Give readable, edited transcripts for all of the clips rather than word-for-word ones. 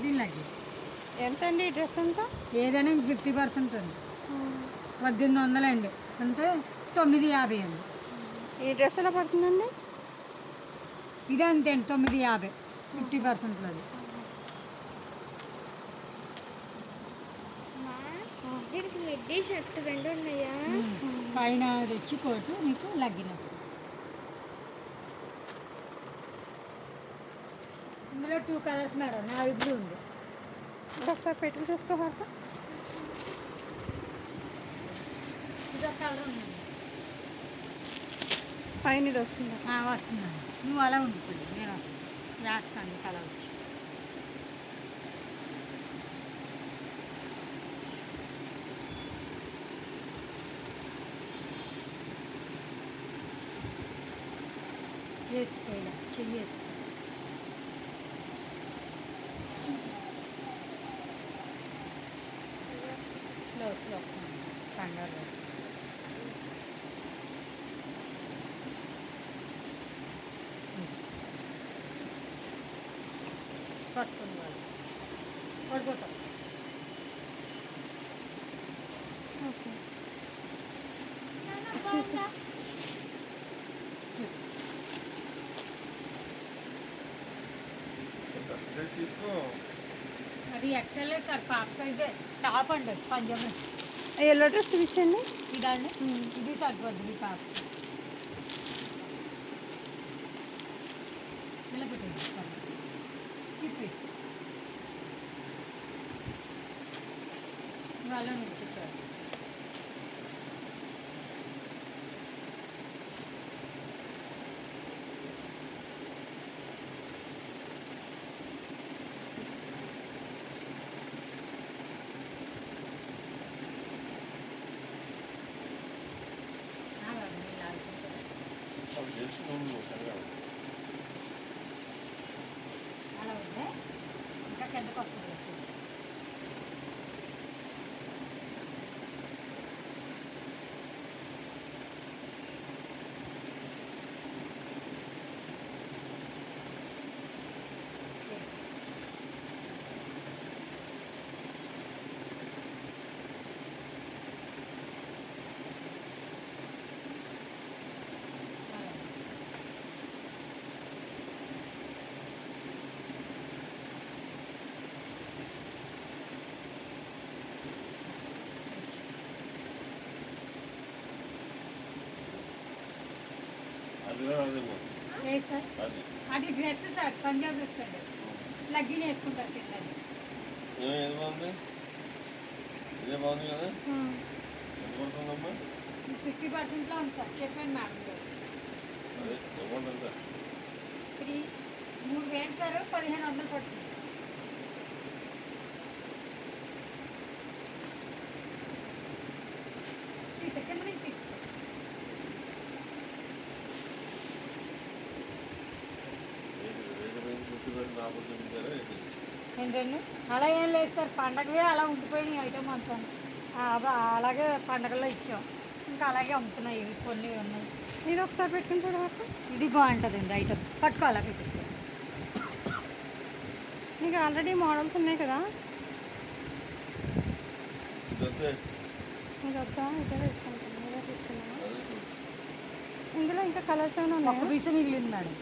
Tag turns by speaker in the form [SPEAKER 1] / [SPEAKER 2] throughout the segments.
[SPEAKER 1] దీని లగ్గి
[SPEAKER 2] ఎంత అండి ఈ డ్రెస్ అంతా?
[SPEAKER 1] ఏదైనా 50% అండి. 1800 అండి, అంటే 950 అండి.
[SPEAKER 2] ఈ డ్రెస్ ఎలా పడుతుందండి?
[SPEAKER 1] ఇది అంతే అండి, 950 50%లో. అది
[SPEAKER 3] దీనికి మిడ్డీ షర్ట్ రెండు ఉన్నాయా?
[SPEAKER 1] పైన తెచ్చి కోటు నీకు లగ్గిన. ఇందులో 2 కలర్స్ మేడం, నావి బ్లూ ఉంది.
[SPEAKER 2] ఒకసారి పెట్టి చూసుకోవాలి.
[SPEAKER 1] ఇది ఒక కలర్ ఉంది,
[SPEAKER 2] పైన ఇది వస్తుంది.
[SPEAKER 1] వస్తుందండి. నువ్వు అలా ఉండిపోయింది, నేను వేస్తాను కలర్ వచ్చి. వేసుకోవాలి, చెయ్యి వేసుకో. స్లో కంగారు. వస్తుంది వాళ్ళు పడిపోతాం.
[SPEAKER 2] ఓకే.
[SPEAKER 1] అది ఎక్సెల్ సార్, పాప సైజే, టాప్ అండి, పంజాబ్.
[SPEAKER 2] Yellow dress ఇచ్చండి.
[SPEAKER 1] ఇదండి, ఇది సరిపోద్ది మీ పాప. ఇలా పెట్టండి సార్, ఇప్పి వాళ్ళని వచ్చేసారు. అలా ఉంది, ఇంకా కిందకు వస్తుంది. లేదు సార్, అది డ్రెస్ సార్, పంజాబ్ డ్రెస్ అండి, లగ్గిన్ వేసుకుంటారు కింద.
[SPEAKER 4] ఇదే బాగుంది కదా?
[SPEAKER 1] 50%లో ఉంది సార్, చెప్పండి మేడం గారు.
[SPEAKER 4] అదే అమౌంట్ ఎంత?
[SPEAKER 1] 3000 సార్, 1500 పడుతుంది. సెకండ్ నుంచి తీసుకో. ఏంటండి, అలా ఏం లేదు సార్, పండగవే అలా ఉండిపోయినాయి ఐటమ్ అంతా. అలాగే పండగల్లో ఇచ్చాం, ఇంకా అలాగే అమ్ముతున్నాయి. ఇవి కొన్ని ఉన్నాయి.
[SPEAKER 2] ఇది ఒకసారి పెట్టుకుని చూడవచ్చు.
[SPEAKER 1] ఇది బాగుంటుందండి ఐటమ్, పట్టుకోవాలా పెట్టిస్తే.
[SPEAKER 2] మీకు ఆల్రెడీ మోడల్స్ ఉన్నాయి కదా, ఇది వద్దా? ఇదే వేసుకుంటాను, ఇదే తీసుకున్నాను. ఇందులో ఇంకా కలర్స్ ఏమైనా
[SPEAKER 1] ఒక
[SPEAKER 2] ఉన్నాయి?
[SPEAKER 1] పీస్ మిగిలింది మేడం.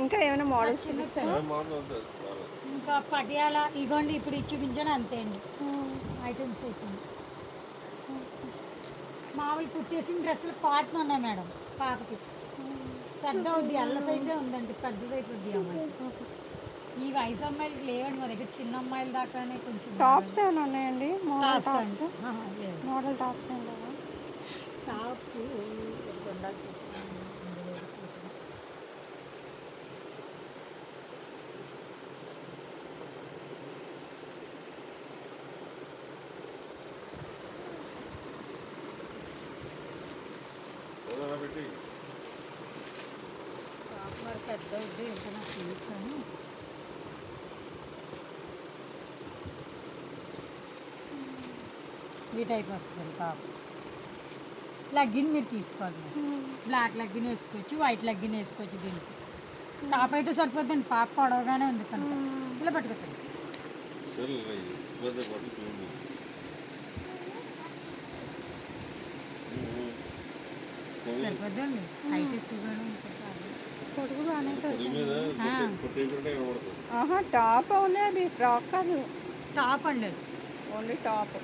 [SPEAKER 2] ఇంకా ఏమైనా మోడల్స్
[SPEAKER 1] చిన్న
[SPEAKER 2] చూపించారా?
[SPEAKER 1] ఇంకా పటియాల ఇగోండి, ఇప్పుడు ఇది చూపించాను అంతే అండి ఐటమ్స్ అయిపోయింది. మామూలు కుట్టేసిన డ్రెస్సులు కాటన్ ఉన్నాయి మేడం, పాపకి పెద్ద అవుద్ది, ఎల్ల సైజే ఉందండి, పెద్దది అయిపోద్ది అమ్మాయి. ఈ వయసు అమ్మాయిలకి లేవండి మా దగ్గర, చిన్న అమ్మాయిల దాకానే కొంచెం.
[SPEAKER 2] టాప్స్ ఏమైనా ఉన్నాయండి? Model
[SPEAKER 1] tops
[SPEAKER 2] tops, model tops ఏం లేవా?
[SPEAKER 1] టాప్ ఉండాల్సి. మరి పెద్ద అవుద్ది, ఇంకా నాకు తీర్చాను. ఈ టైప్ వస్తుంది టాప్. లెగ్గిన్ మీరు తీసుకోవాలి, బ్లాక్ లెగ్గిన్ వేసుకోవచ్చు, వైట్ లెగ్గిన్ వేసుకోవచ్చు దీనికి. టాప్ అయితే సరిపోద్దండి, పాప పొడవగానే ఉంది కనుక ఇలా పట్టుకుంటాను.
[SPEAKER 4] సరే ఇబ్బంది పడి చూడండి.
[SPEAKER 1] సరిపోద్దండి, హైట్ ఎక్కువగానే ఉంటుంది.
[SPEAKER 2] పొడుగు బాగానే
[SPEAKER 4] పొడి మీద కొట్టేకుంటే కనబడుతుంది.
[SPEAKER 2] ఆహా టాప్ ఓన్లీ, అది ఫ్రాక్ కాదు,
[SPEAKER 1] టాప్ అండి అది.
[SPEAKER 2] Only top.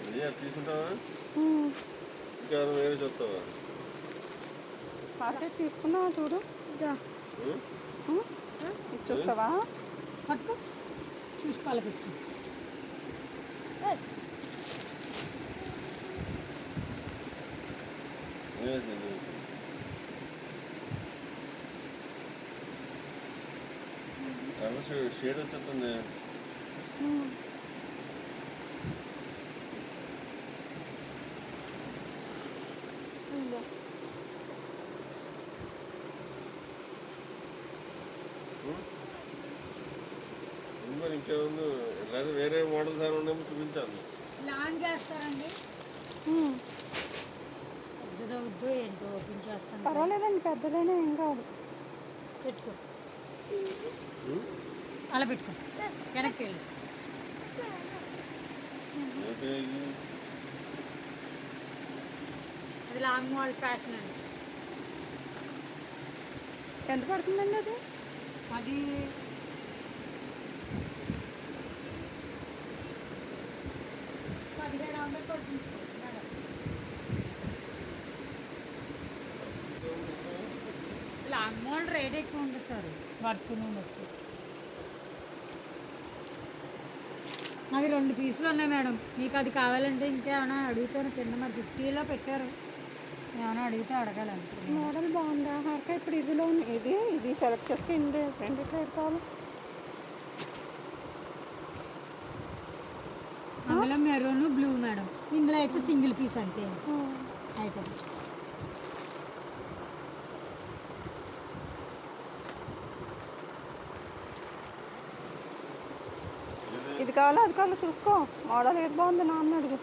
[SPEAKER 4] అదే తీసుకుంటావా ఇంకా వేరే చెప్తావా?
[SPEAKER 2] అదే తీసుకున్నావా చూడు, ఇది చూస్తావా?
[SPEAKER 1] పట్టుకో, చూసుకోవాలి పెట్టుకో.
[SPEAKER 4] షేడ్ వచ్చేస్తుంది. మరి ఇంకేముంది, లేదా వేరే మోడల్స్ ఏమైనా ఉన్నామో చూపించాను.
[SPEAKER 1] లాంగ్ వేస్తారండి, పెద్దదో వద్దో ఏంటో ఓపెన్ చేస్తాను.
[SPEAKER 2] పర్వాలేదండి, పెద్దదైనా ఏం కాదు.
[SPEAKER 1] పెట్టుకో, అలా పెట్టుకో, వెనక్కి వెళ్ళి. అది లాంగ్ మోడల్ ఫ్యాషన్ అండి.
[SPEAKER 2] ఎంత పడుతుందండి అది?
[SPEAKER 1] అది $1700 పడుతుంది మేడం. లాంగ్ మోడల్ రేట్ ఎక్కువ ఉంటుంది సార్, వర్క్ నుండి వస్తుంది. అవి 2 పీసులు ఉన్నాయి మేడం, మీకు అది కావాలంటే ఇంకేమైనా అడుగుతాను. చిన్న మరి 50లో పెట్టారు, ఏమైనా అడిగితే అడగాలంటే.
[SPEAKER 2] మోడల్ బాగుందా హర్క? ఇప్పుడు ఇదిలో ఇది సెలెక్ట్ చేస్తే ఇందులో రెండిట్లో పెడతాను.
[SPEAKER 1] అందులో మెరూన్ బ్లూ మేడం, ఇందులో అయితే సింగిల్ పీస్ అంతే అయిపోతుంది.
[SPEAKER 2] ఇది కావాలా అది కావాలా చూసుకో, మోడల్ ఏది బాగుంది నాన్న అడుగు.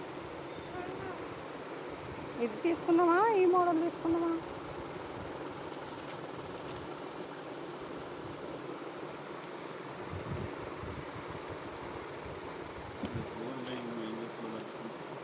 [SPEAKER 2] ఇది తీసుకుందామా ఈ మోడల్